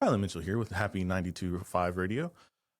Kylie Mitchell here with Happy 92.5 Radio,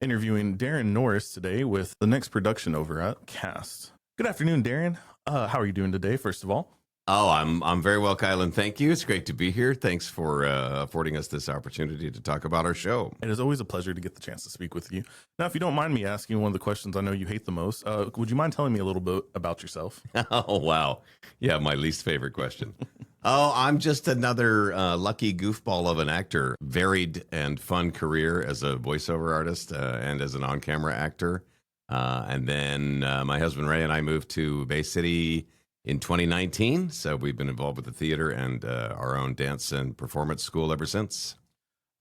interviewing Darren Norris today with the next production over at Cast. Good afternoon, Darren. How are you doing today, first of all? Oh, I'm very well, Kylan. Thank you. It's great to be here. Thanks for affording us this opportunity to talk about our show. It is always a pleasure to get the chance to speak with you. Now, if you don't mind me asking one of the questions I know you hate the most, would you mind telling me a little bit about yourself? Oh, wow. Yeah, my least favorite question. Oh, I'm just another lucky goofball of an actor. Varied and fun career as a voiceover artist and as an on-camera actor. And then my husband Ray and I moved to Bay City in 2019. So we've been involved with the theater and our own dance and performance school ever since.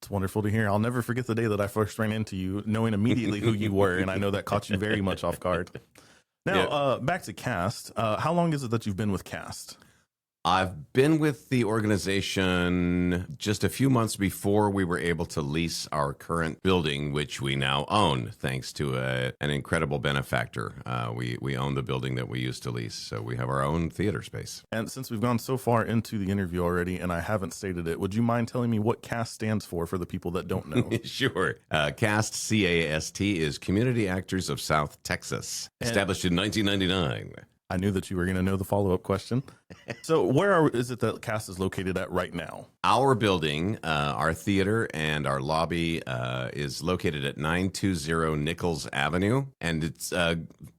It's wonderful to hear. I'll never forget the day that I first ran into you, knowing immediately who you were. And I know that caught you very much off guard. Now, back to Cast. How long is it that you've been with Cast? I've been with the organization just a few months before we were able to lease our current building, which we now own, thanks to an incredible benefactor. We own the building that we used to lease, so we have our own theater space. And since we've gone so far into the interview already, and I haven't stated it, would you mind telling me what CAST stands for the people that don't know? Sure. CAST, C-A-S-T, is Community Actors of South Texas, established in 1999. I knew that you were going to know the follow-up question. So where is it that Cast is located at right now? Our building, our theater, and our lobby is located at 920 Nichols Avenue. And it's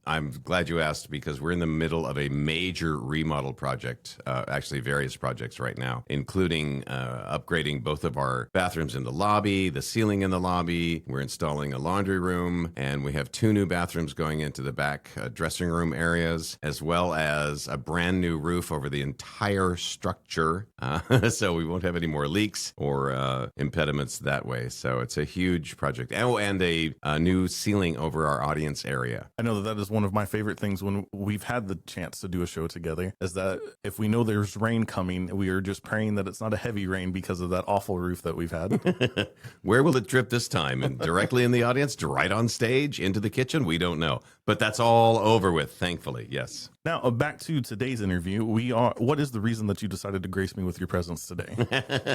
I'm glad you asked because we're in the middle of a major remodel project, actually various projects right now, including upgrading both of our bathrooms in the lobby, the ceiling in the lobby. We're installing a laundry room, and we have 2 new bathrooms going into the back dressing room areas, as well as a brand new roof over the entire structure. So we won't have any more leaks or impediments that way. So it's a huge project. Oh, and a new ceiling over our audience area. I know that is one of my favorite things when we've had the chance to do a show together, is that if we know there's rain coming, we are just praying that it's not a heavy rain because of that awful roof that we've had. Where will it drip this time? And directly in the audience, right on stage, into the kitchen? We don't know. But that's all over with, thankfully, yes. Now, back to today's interview. What is the reason that you decided to grace me with your presence today?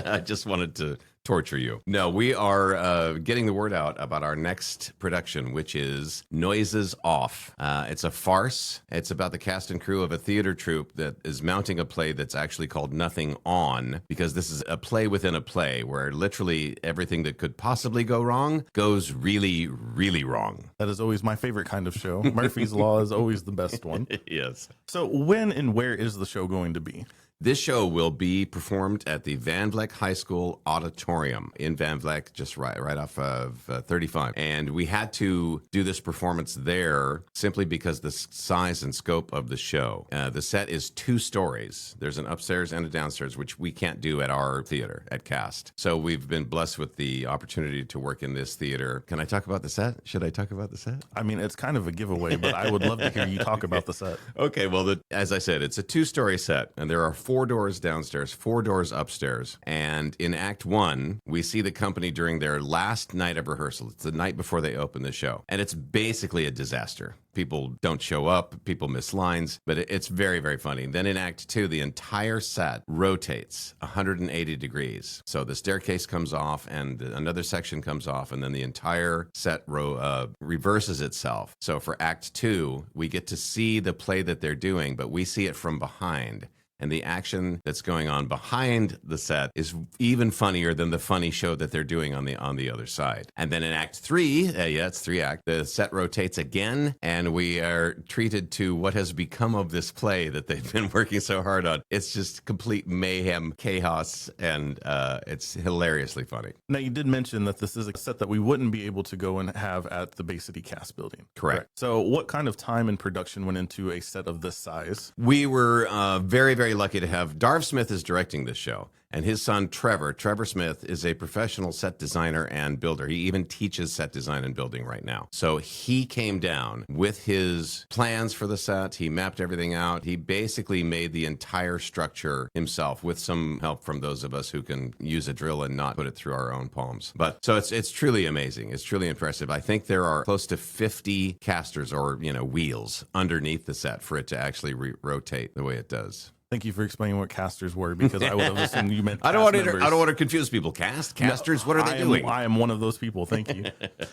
I just wanted to torture you. No, we are getting the word out about our next production, which is Noises Off. It's a farce. It's about the cast and crew of a theater troupe that is mounting a play that's actually called Nothing On, because this is a play within a play where literally everything that could possibly go wrong goes really, really wrong. That is always my favorite kind of show. Murphy's Law is always the best one. Yes. So when and where is the show going to be? This show will be performed at the Van Vleck High School Auditorium in Van Vleck, just right off of 35. And we had to do this performance there simply because the size and scope of the show. The set is 2 stories. There's an upstairs and a downstairs, which we can't do at our theater, at Cast. So we've been blessed with the opportunity to work in this theater. Can I talk about the set? Should I talk about the set? I mean, it's kind of a giveaway, but I would love to hear you talk about the set. Okay, well, as I said, it's a 2-story set, and there are 4 doors downstairs, 4 doors upstairs. And in Act 1, we see the company during their last night of rehearsal. It's the night before they open the show. And it's basically a disaster. People don't show up, people miss lines, but it's very, very funny. Then in Act 2, the entire set rotates 180 degrees. So the staircase comes off and another section comes off, and then the entire set reverses itself. So for Act 2, we get to see the play that they're doing, but we see it from behind. And the action that's going on behind the set is even funnier than the funny show that they're doing on the other side. And then in Act 3, it's 3 act, the set rotates again, and we are treated to what has become of this play that they've been working so hard on. It's just complete mayhem, chaos, and it's hilariously funny. Now, you did mention that this is a set that we wouldn't be able to go and have at the Bay City Cast building. Correct. So what kind of time and production went into a set of this size? We were very, very lucky to have Darv Smith is directing this show. And his son, Trevor Smith, is a professional set designer and builder. He even teaches set design and building right now. So he came down with his plans for the set. He mapped everything out. He basically made the entire structure himself with some help from those of us who can use a drill and not put it through our own palms. But so it's truly amazing. It's truly impressive. I think there are close to 50 casters or, wheels underneath the set for it to actually rotate the way it does. Thank you for explaining what casters were, because I would have assumed you meant I don't cast want to. members. I don't want to confuse people. Casters. What are they doing? I am one of those people. Thank you.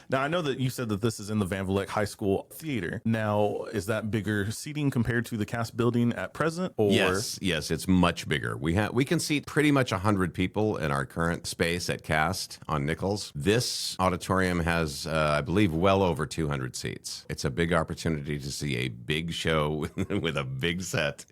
Now, I know that you said that this is in the Van Vleck High School Theater. Now, is that bigger seating compared to the cast building at present? Or Yes, it's much bigger. We can seat pretty much 100 people in our current space at Cast on Nichols. This auditorium has, I believe, well over 200 seats. It's a big opportunity to see a big show with a big set.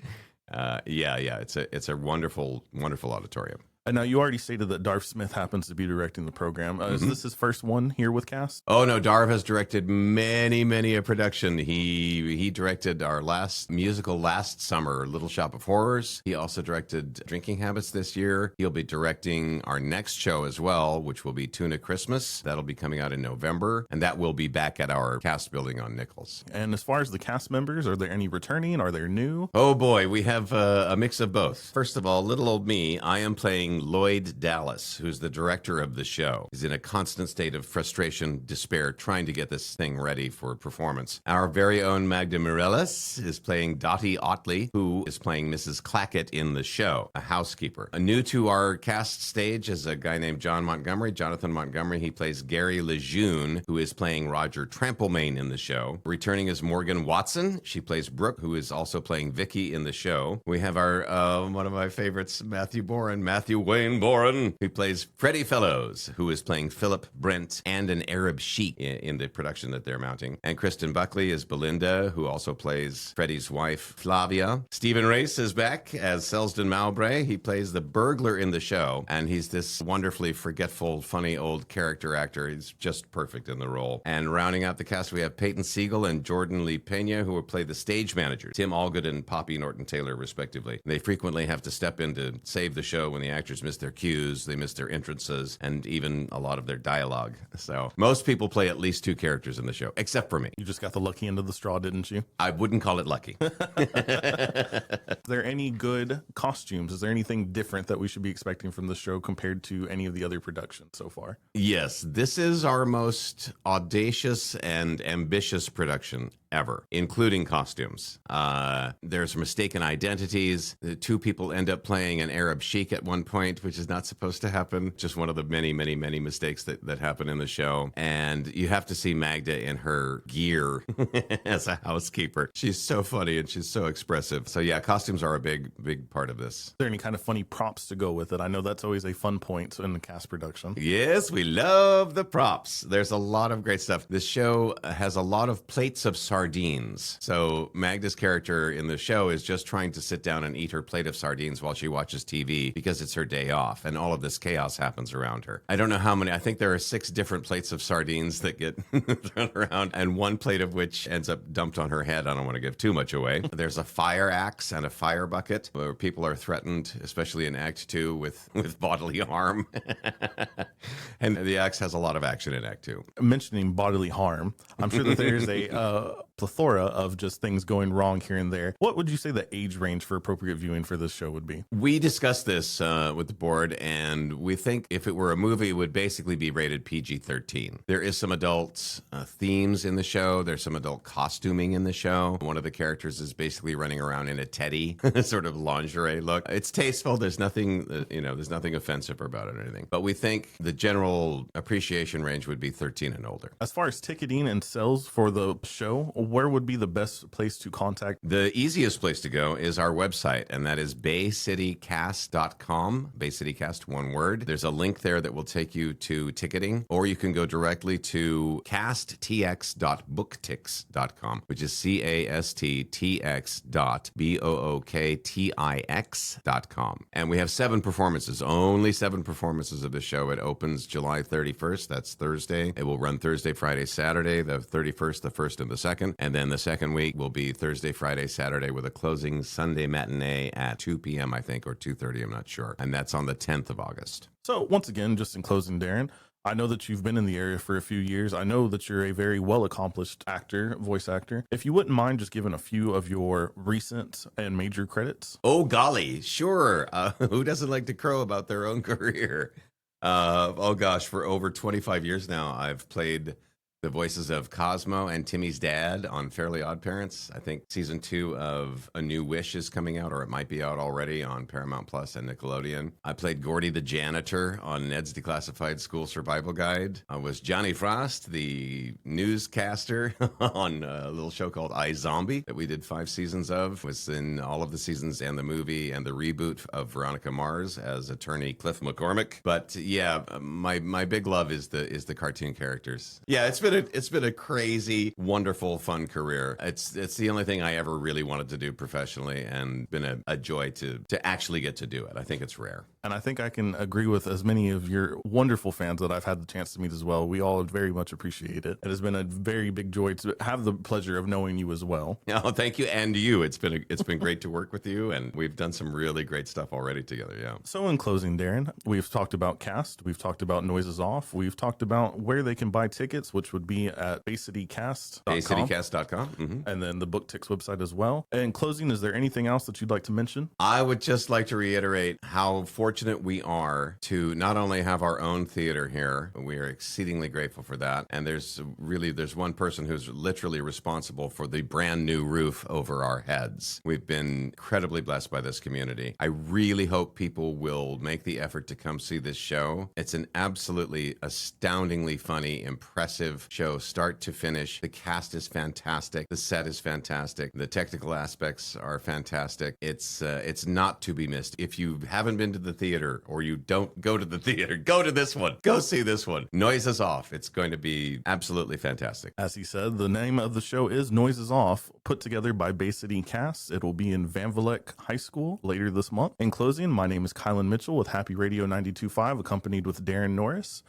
It's a wonderful auditorium. And now, you already stated that Darv Smith happens to be directing the program. Is this his first one here with Cast? Oh no, Darv has directed many a production. He directed our last musical last summer, Little Shop of Horrors. He also directed Drinking Habits this year. He'll be directing our next show as well, which will be Tuna Christmas. That'll be coming out in November, and that will be back at our Cast building on Nichols. And as far as the cast members, are there any returning? Are there new? Oh boy, we have a mix of both. First of all, little old me, I am playing Lloyd Dallas, who's the director of the show. He's in a constant state of frustration, despair, trying to get this thing ready for performance. Our very own Magda Mireles is playing Dottie Otley, who is playing Mrs. Clackett in the show, a housekeeper. New to our Cast stage is a guy named Jonathan Montgomery. He plays Gary Lejeune, who is playing Roger Tramplemane in the show. Returning is Morgan Watson. She plays Brooke, who is also playing Vicky in the show. We have our, one of my favorites, Matthew Wayne Boren, who plays Freddie Fellows, who is playing Philip Brent and an Arab sheik in the production that they're mounting. And Kristen Buckley is Belinda, who also plays Freddie's wife, Flavia. Stephen Race is back as Selsden Mowbray. He plays the burglar in the show, and he's this wonderfully forgetful, funny old character actor. He's just perfect in the role. And rounding out the cast, we have Peyton Siegel and Jordan Lee Pena, who will play the stage manager, Tim Allgood and Poppy Norton-Taylor, respectively. They frequently have to step in to save the show when the actors miss their cues, they miss their entrances, and even a lot of their dialogue. So most people play at least two characters in the show, except for me. You just got the lucky end of the straw, didn't you? I wouldn't call it lucky. Is there any good costumes? Is there anything different that we should be expecting from the show compared to any of the other productions so far? Yes, this is our most audacious and ambitious production ever, including costumes. There's mistaken identities. The two people end up playing an Arab sheik at one point, which is not supposed to happen. Just one of the many mistakes that happen in the show. And you have to see Magda in her gear as a housekeeper. She's so funny and she's so expressive. So yeah, costumes are a big part of this. Is there any kind of funny props to go with it? I know that's always a fun point in the Cast production. Yes, we love the props. There's a lot of great stuff. This show has a lot of plates of sardines. So Magda's character in the show is just trying to sit down and eat her plate of sardines while she watches TV because it's her day off, and all of this chaos happens around her. I don't know how many. I think there are 6 different plates of sardines that get thrown around, and one plate of which ends up dumped on her head. I don't want to give too much away. There's a fire axe and a fire bucket where people are threatened, especially in Act 2, with bodily harm. And the axe has a lot of action in Act 2. Mentioning bodily harm, I'm sure that there's a plethora of just things going wrong here and there. What would you say the age range for appropriate viewing for this show would be? We discussed this with the board, and we think if it were a movie, it would basically be rated PG-13. There is some adult themes in the show. There's some adult costuming in the show. One of the characters is basically running around in a teddy, sort of lingerie look. It's tasteful. There's nothing, there's nothing offensive about it or anything. But we think the general appreciation range would be 13 and older. As far as ticketing and sales for the show, where would be the best place to contact? The easiest place to go is our website, and that is baycitycast.com. BayCityCast, one word. There's a link there that will take you to ticketing, or you can go directly to casttx.booktix.com, which is casttx.booktix.com. And we have 7 performances, only 7 performances of the show. It opens July 31st. That's Thursday. It will run Thursday, Friday, Saturday, the 31st, the 1st, and the 2nd. And then the second week will be Thursday, Friday, Saturday, with a closing Sunday matinee at 2 p.m., I think, or 2:30, I'm not sure. And that's on the 10th of August. So once again, just in closing, Darren, I know that you've been in the area for a few years. I know that you're a very well-accomplished actor, voice actor. If you wouldn't mind just giving a few of your recent and major credits. Oh, golly, sure. Who doesn't like to crow about their own career? Oh, gosh, for over 25 years now, I've played The voices of Cosmo and Timmy's dad on Fairly Odd Parents. I think season 2 of A New Wish is coming out, or it might be out already on Paramount Plus and Nickelodeon. I played Gordy the janitor on Ned's Declassified School Survival Guide. I was Johnny Frost, the newscaster on a little show called iZombie that we did 5 seasons of. Was in all of the seasons and the movie and the reboot of Veronica Mars as attorney Cliff McCormick. But yeah, my big love is the cartoon characters. Yeah, it's been a crazy, wonderful, fun career. It's the only thing I ever really wanted to do professionally, and been a joy to actually get to do it. I think it's rare. And I think I can agree with as many of your wonderful fans that I've had the chance to meet as well. We all very much appreciate it. It has been a very big joy to have the pleasure of knowing you as well. Oh, thank you, and you. It's been great to work with you, and we've done some really great stuff already together. Yeah. So in closing, Darren, we've talked about Cast, we've talked about Noises Off, we've talked about where they can buy tickets, which would be at BayCityCast.com. BayCityCast.com. Mm-hmm. And then the BookTix website as well. And in closing, is there anything else that you'd like to mention? I would just like to reiterate how fortunate we are to not only have our own theater here, we are exceedingly grateful for that. And there's one person who's literally responsible for the brand new roof over our heads. We've been incredibly blessed by this community. I really hope people will make the effort to come see this show. It's an absolutely astoundingly funny, impressive show, start to finish. The cast is fantastic. The set is fantastic. The technical aspects are fantastic. It's not to be missed. If you haven't been to the theater, or you don't go to the theater, go to this one. Go see this one. Noises Off. It's going to be absolutely fantastic. As he said, the name of the show is Noises Off, put together by Bay City Cast. It will be in Van Vleck High School later this month. In closing, my name is Kylan Mitchell with Happy Radio 92.5, accompanied with Darren Norris.